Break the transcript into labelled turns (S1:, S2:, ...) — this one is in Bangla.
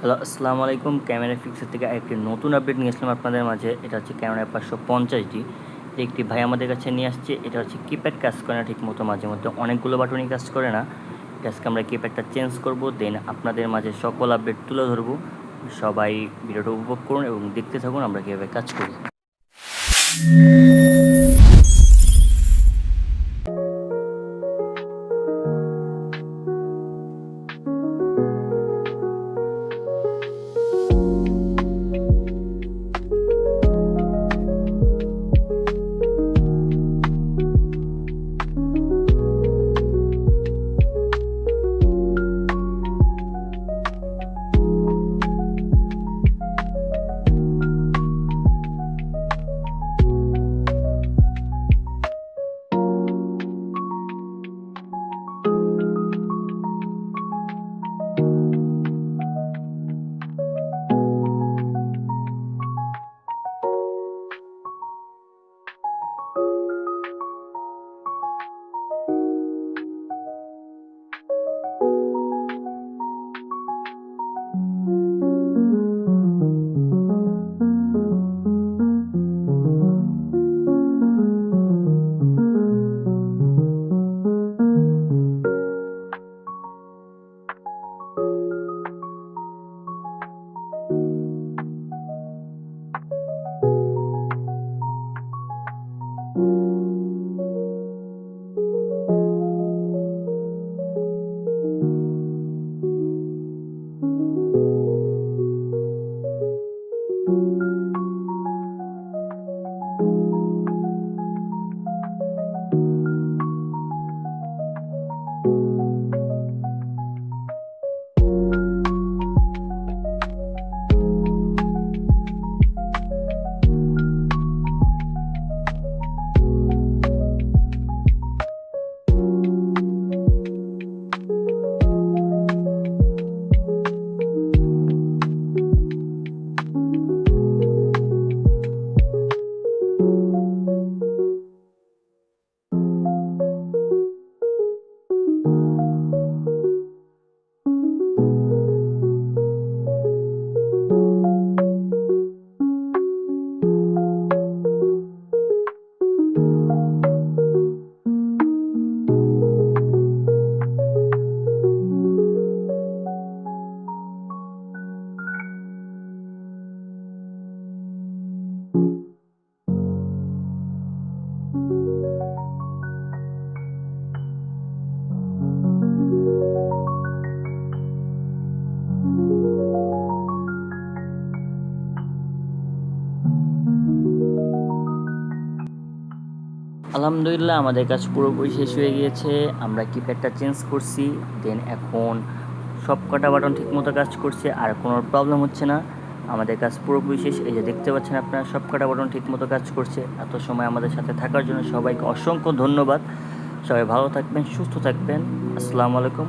S1: হ্যালো, আসসালামু আলাইকুম। ক্যামেরা ফিক্সের থেকে একটি নতুন আপডেট নিয়ে আসলাম আপনাদের মাঝে। এটা হচ্ছে ক্যামেরা 550D। একটি ভাই আমাদের কাছে নিয়ে আসছে। এটা হচ্ছে কিপ্যাড কাজ করে না ঠিকমতো, মাঝে মধ্যে অনেকগুলো বাটনই কাজ করে না। আজকে আমরা কিপ্যাডটা চেঞ্জ করব, দেন আপনাদের মাঝে সকল আপডেট তুলে ধরবো। সবাই ভিডিওটা উপভোগ করুন এবং দেখতে থাকুন আমরা কীভাবে কাজ করি। আলহামদুলিল্লাহ, আমাদের কাজ পুরোপুরি শেষ হয়ে গিয়েছে। আমরা কিপ্যাডটা চেঞ্জ করছি, দেন এখন সব কটা বাটন ঠিকমতো কাজ করছে, আর কোনো প্রবলেম হচ্ছে না। আমাদের কাজ পুরোপুরি শেষ। এই যে দেখতে পাচ্ছেন আপনারা, সব কটা বাটন ঠিকমতো কাজ করছে। এত সময় আমাদের সাথে থাকার জন্য সবাইকে অসংখ্য ধন্যবাদ। সবাই ভালো থাকবেন, সুস্থ থাকবেন। আসসালামু আলাইকুম।